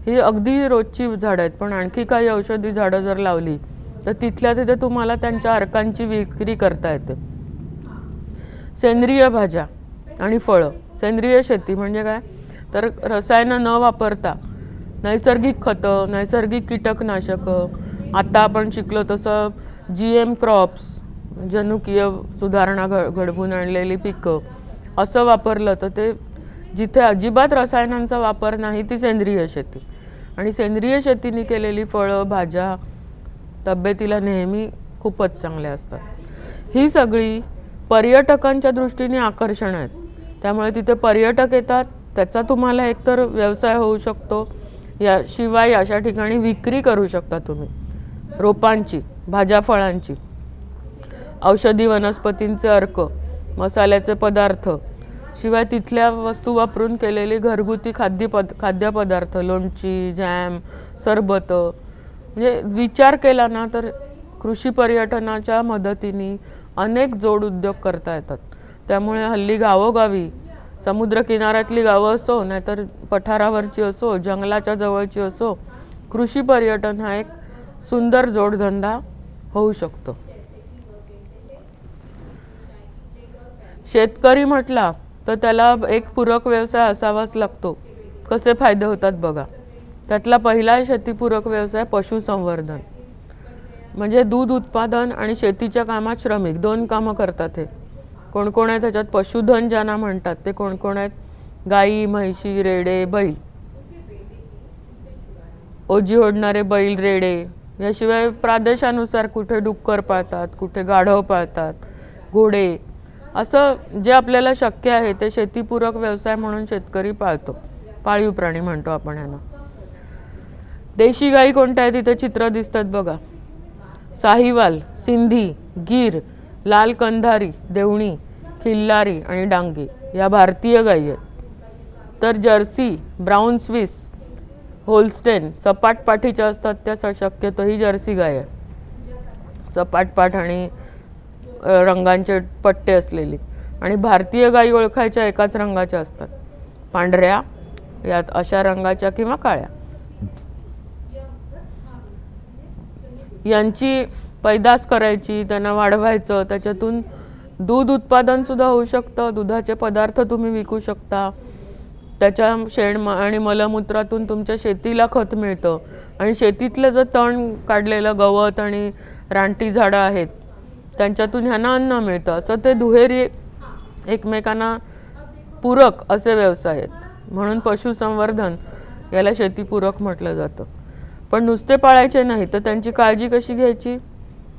[SPEAKER 1] ही अगदी रोजची झाडं आहेत. पण आणखी काही औषधी झाडं जर लावली तर तिथल्या तिथे तुम्हाला त्यांच्या अर्कांची विक्री करता येते. सेंद्रिय भाज्या आणि फळं. सेंद्रिय शेती म्हणजे काय? तर रसायनं न वापरता नैसर्गिक खतं, नैसर्गिक कीटकनाशकं. आता आपण शिकलो तसं GM क्रॉप्स, जनुकीय सुधारणा घडवून आणलेली पिकं असं वापरलं तर ते जिथे अजिबात रसायनांचा वापर नाही ती सेंद्रिय शेती. आणि सेंद्रिय शेतीने केलेली फळं भाज्या तब्येतीला नेहमी खूपच चांगल्या असतात. ही सगळी पर्यटकांच्या दृष्टीने आकर्षण आहेत. त्यामुळे तिथे पर्यटक येतात, त्याचा तुम्हाला एकतर व्यवसाय होऊ शकतो, याशिवाय अशा ठिकाणी विक्री करू शकता तुम्ही रोपांची, भाज्या फळांची, औषधी वनस्पतींचे अर्क, मसाल्याचे पदार्थ, शिवाय तिथल्या वस्तू वापरून केलेली घरगुती खाद्यपदार्थ, लोणची, जॅम, सरबत. म्हणजे विचार केला ना तर कृषी पर्यटनाच्या मदतीने अनेक जोड उद्योग करता येतात. त्यामुळे हल्ली गावोगावी समुद्रकिनाऱ्यातली गावं असो नाहीतर पठारावरची असो, जंगलाच्या जवळची असो, कृषी पर्यटन हा एक सुंदर जोडधंदा होऊ शकतो. शेतकरी म्हटला तर त्याला एक पूरक व्यवसाय असावाच लागतो. कसे फायदे होतात बघा. त्यातला पहिला शेतीपूरक व्यवसाय पशुसंवर्धन. म्हणजे दूध उत्पादन आणि शेतीच्या कामात श्रमिक 2 कामं करतात हे. कोण कोण आहे त्याच्यात? पशुधन ज्यांना म्हणतात ते कोण कोण आहेत? गाई, म्हैशी, रेडे, बैल, ओजी ओढणारे बैल, रेडे. याशिवाय प्रादेशानुसार कुठे डुक्कर पाळतात, कुठे गाढव पाळतात, घोडे. असं जे आपल्याला शक्य आहे ते शेतीपूरक व्यवसाय म्हणून शेतकरी पाळतो. पाळीव प्राणी म्हणतो आपण यांना. देशी गाई कोणत्या आहेत तिथे चित्र दिसतात बघा. साहिवाल, सिंधी, गीर, लाल कंधारी, देवणी, खिल्लारी आणि डांगी या भारतीय गायी आहेत. तर जर्सी, ब्राऊन स्विस, होल्स्टेन सपाट पाठीच्या असतात, त्या शक्यतो ही जर्सी गाय आहे. सपाट पाठ आणि रंगांचे पट्टे असलेली. आणि भारतीय गायी ओळखायच्या एकाच रंगाच्या असतात, पांढऱ्या, यात अशा रंगाच्या किंवा काळ्या. यांची पैदास करायची, त्यांना वाढवायचं, त्याच्यातून दूध उत्पादन सुद्धा होऊ शकतं. दुधाचे पदार्थ तुम्ही विकू शकता. त्याच्या शेण आणि मलमूत्रातून तुमच्या शेतीला खत मिळतं. आणि शेतीतलं जर तण काढलेलं गवत आणि रानटी झाडं आहेत त्यांच्यातून ह्यांना अन्न मिळतं. असं ते दुहेरी एकमेकांना पूरक असे व्यवसाय आहेत. म्हणून पशुसंवर्धन याला शेतीपूरक म्हटलं जातं. पण नुसते पाळायचे नाही तर त्यांची काळजी कशी घ्यायची?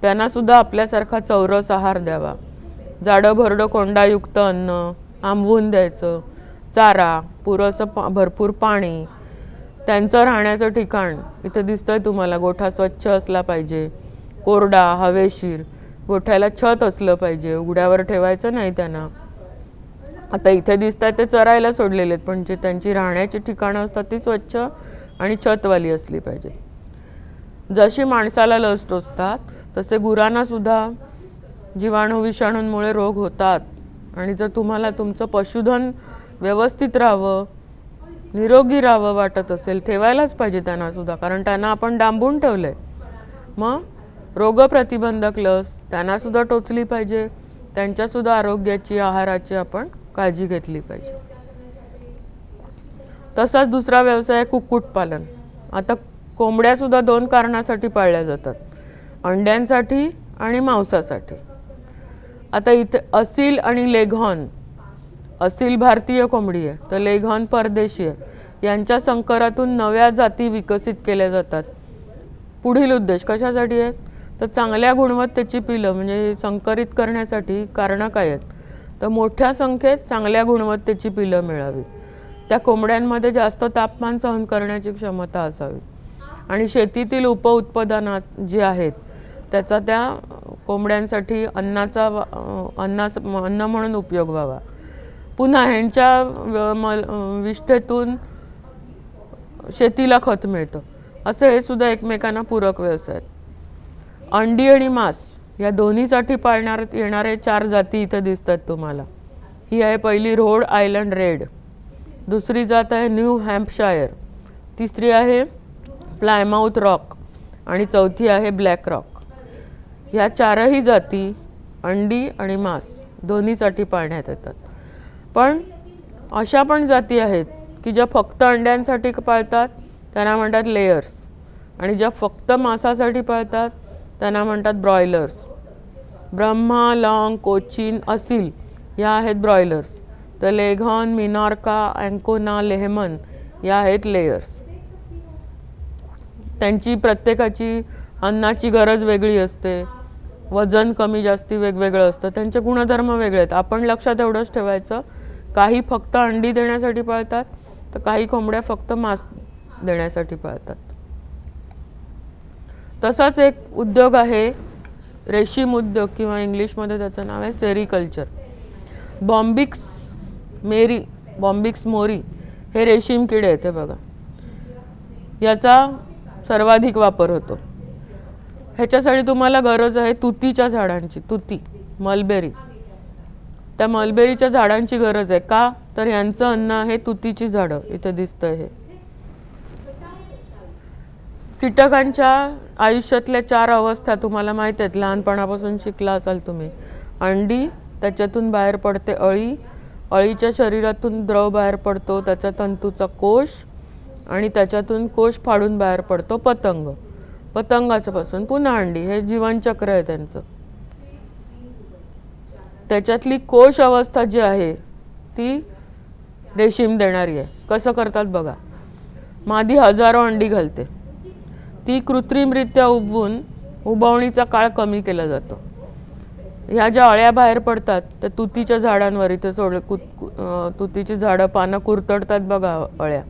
[SPEAKER 1] त्यांना सुद्धा आपल्यासारखा चौरस आहार द्यावा. जाडं भरडं कोंडायुक्त अन्न आंबवून द्यायचं, चारा, पुरेसं भरपूर पाणी, त्यांचं राहण्याचं ठिकाण. इथे दिसतंय तुम्हाला गोठा स्वच्छ असला पाहिजे, कोरडा, हवेशीर. गोठ्याला छत असलं पाहिजे, उघड्यावर ठेवायचं नाही त्यांना. आता इथे दिसतात ते चरायला सोडलेले आहेत, पण जे त्यांची राहण्याची ठिकाणं असतात ती स्वच्छ आणि छतवाली असली पाहिजे. जशी माणसाला लस टोचतात तसे गुरांना सुद्धा जीवाणू विषाणूंमुळे रोग होतात. आणि जर तुम्हाला तुमचं पशुधन व्यवस्थित राहावं, निरोगी राहावं वाटत असेल, ठेवायलाच पाहिजे त्यांना सुद्धा, कारण त्यांना आपण डांबून ठेवलंय. मग रोगप्रतिबंधक लस त्यांना सुद्धा टोचली पाहिजे. त्यांच्यासुद्धा आरोग्याची, आहाराची आपण काळजी घेतली पाहिजे. तसाच दुसरा व्यवसाय कुक्कुटपालन. आता कोंबड्या सुद्धा 2 कारणासाठी पाळल्या जातात, अंड्यांसाठी आणि मांसासाठी. आता इथे असील आणि लेघॉन, असील भारतीय कोंबडी आहे तर लेघॉन परदेशी आहे. यांच्या संकरातून नव्या जाती विकसित केल्या जातात. पुढील उद्देश कशासाठी आहे? तर चांगल्या गुणवत्तेची पिलं म्हणजे संकरित करण्यासाठी. कारणं काय आहेत? तर मोठ्या संख्येत चांगल्या गुणवत्तेची पिलं मिळावी. त्या कोंबड्यांमध्ये जास्त तापमान सहन करण्याची क्षमता असावी. आणि शेतीतील उपउत्पादनात जे आहेत त्याचा त्या कोंबड्यांसाठी अन्न म्हणून उपयोग व्हावा. पुन्हा ह्यांच्या विष्ठेतून शेतीला खत मिळतं. असे हे सुद्धा एकमेकांना पूरक व्यवसाय आहेत. अंडी आणि मांस या दोन्हीसाठी पाळण्यात येणारे 4 जाती इथे दिसतात तुम्हाला. ही आहे पहिली रोड आयलंड रेड, दुसरी जात आहे न्यू हॅम्पशायर, तिसरी आहे प्लायमाउथ रॉक आणि चौथी आहे ब्लॅक रॉक. ह्या 4ही जाती अंडी आणि मांस दोन्हीसाठी पाळण्यात येतात. पण अशा पण जाती आहेत की ज्या फक्त अंड्यांसाठी पाळतात, त्यांना म्हणतात लेयर्स. आणि ज्या फक्त मांसासाठी पाळतात त्यांना म्हणतात ब्रॉयलर्स. ब्रह्मा, लॉंग, कोचीन, असील या आहेत ब्रॉयलर्स. तर लेघॉन, मिनॉर्का, अँकोना, लेहमन या आहेत लेयर्स. त्यांची प्रत्येकाची अन्नाची गरज वेगळी असते, वजन कमी जास्ती वेगवेगळं असतं, त्यांचे गुणधर्म वेगळे आहेत. आपण लक्षात एवढंच ठेवायचं, काही फक्त अंडी देण्यासाठी पाळतात, तर काही कोंबड्या फक्त मांस देण्यासाठी पाळतात. तसाच एक उद्योग आहे रेशीम उद्योग, किंवा इंग्लिशमध्ये त्याचं नाव आहे सेरिकल्चर. बॉम्बिक्स मोरी हे रेशीम किडे आहेत. हे बघा, याचा सर्वाधिक वापर होतो. ह्याच्यासाठी तुम्हाला गरज आहे तुतीच्या झाडांची. तुती, मलबेरी, त्या मलबेरीच्या झाडांची गरज आहे. का तर यांचं अन्न आहे तुतीची झाडं. इथे दिसतंय हे. कीटकांच्या आयुष्यातल्या 4 अवस्था तुम्हाला माहिती आहेत, लहानपणापासून शिकला असाल तुम्ही. अंडी, त्याच्यातून बाहेर पडते अळी, अळीच्या शरीरातून द्रव बाहेर पडतो, त्याचा तंतूचा कोश, आणि त्याच्यातून कोश फाडून बाहेर पडतो पतंग. पतंगाच्या पासून पुन्हा अंडी. हे जीवनचक्र आहे त्यांचं. त्याच्यातली कोश अवस्था जी आहे ती रेशीम देणारी आहे. कसं करतात बघा. मादी हजारो अंडी घालते. ती कृत्रिमरित्या उबवून उबवणीचा काळ कमी केला जातो. ह्या ज्या अळ्या बाहेर पडतात त्या तुतीच्या झाडांवर, इथे तुतीची झाडं पानं कुरतडतात बघा अळ्या.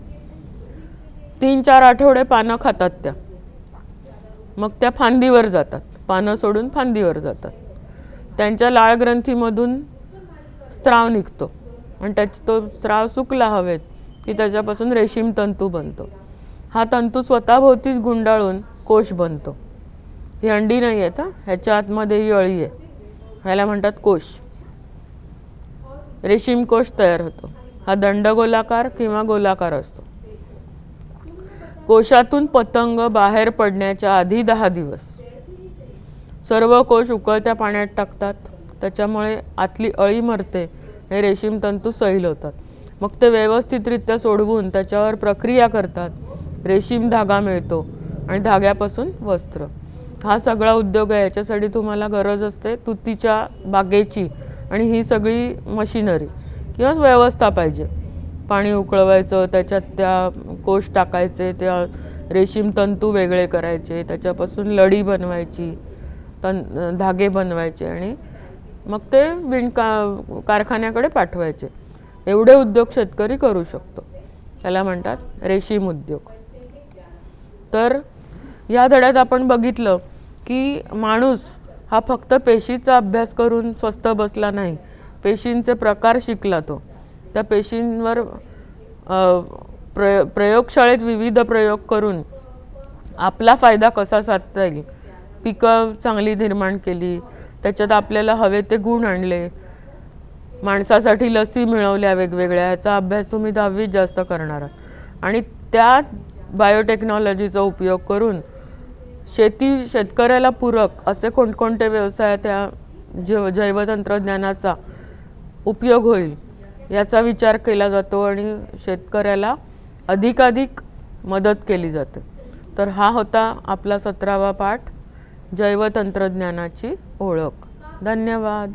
[SPEAKER 1] 3-4 आठवडे पानं खातात त्या. मग त्या फांदीवर जातात, पानं सोडून फांदीवर जातात. त्यांच्या लाळ ग्रंथीमधून स्त्राव निघतो आणि तो स्त्राव सुकला हवेत की त्याच्यापासून रेशीम तंतू बनतो. हा तंतू स्वतःभोवतीच गुंडाळून कोश बनतो. ही अंडी नाही आहेत, ह्याच्या आतमध्ये ही अळी आहे. ह्याला म्हणतात कोश. रेशीम कोश तयार होतो. हा दंडगोलाकार किंवा गोलाकार असतो. कोशातून पतंग बाहेर पडण्याच्या आधी 10 दिवस सर्व कोश उकळत्या पाण्यात टाकतात. त्याच्यामुळे आतली अळी मरते आणि रेशीम तंतू सैल होतात. मग ते व्यवस्थितरित्या सोडवून त्याच्यावर प्रक्रिया करतात. रेशीम धागा मिळतो आणि धाग्यापासून वस्त्र. हा सगळा उद्योग आहे. याच्यासाठी तुम्हाला गरज असते तुतीच्या बागेची आणि ही सगळी मशिनरी किंवा व्यवस्था पाहिजे. पाणी उकळवायचं, त्याच्यात त्या कोश टाकायचे, त्या रेशीम तंतू वेगळे करायचे, त्याच्यापासून लढी बनवायची, धागे बनवायचे आणि मग ते कारखान्याकडे पाठवायचे. एवढे उद्योग शेतकरी करू शकतो. त्याला म्हणतात रेशीम उद्योग. तर या धड्यात आपण बघितलं की माणूस हा फक्त पेशीचा अभ्यास करून स्वस्थ बसला नाही. पेशींचे प्रकार शिकला तो. त्या पेशींवर प्रयोगशाळेत विविध प्रयोग करून आपला फायदा कसा साधता येईल, पिकं चांगली निर्माण केली, त्याच्यात आपल्याला हवे ते गुण आणले, माणसासाठी लसी मिळवल्या वेगवेगळ्या. ह्याचा अभ्यास तुम्ही 10वीत जास्त करणार आहात. आणि त्या बायोटेक्नॉलॉजीचा उपयोग करून शेतकऱ्याला पूरक असे कोणकोणते व्यवसाय त्या जैवतंत्रज्ञानाचा उपयोग होईल याचा विचार केला जातो आणि शेतकऱ्याला अधिकाधिक मदत केली जाते. तर हा होता आपला 17वा पाठ, जैवतंत्रज्ञानाची ओळख. धन्यवाद.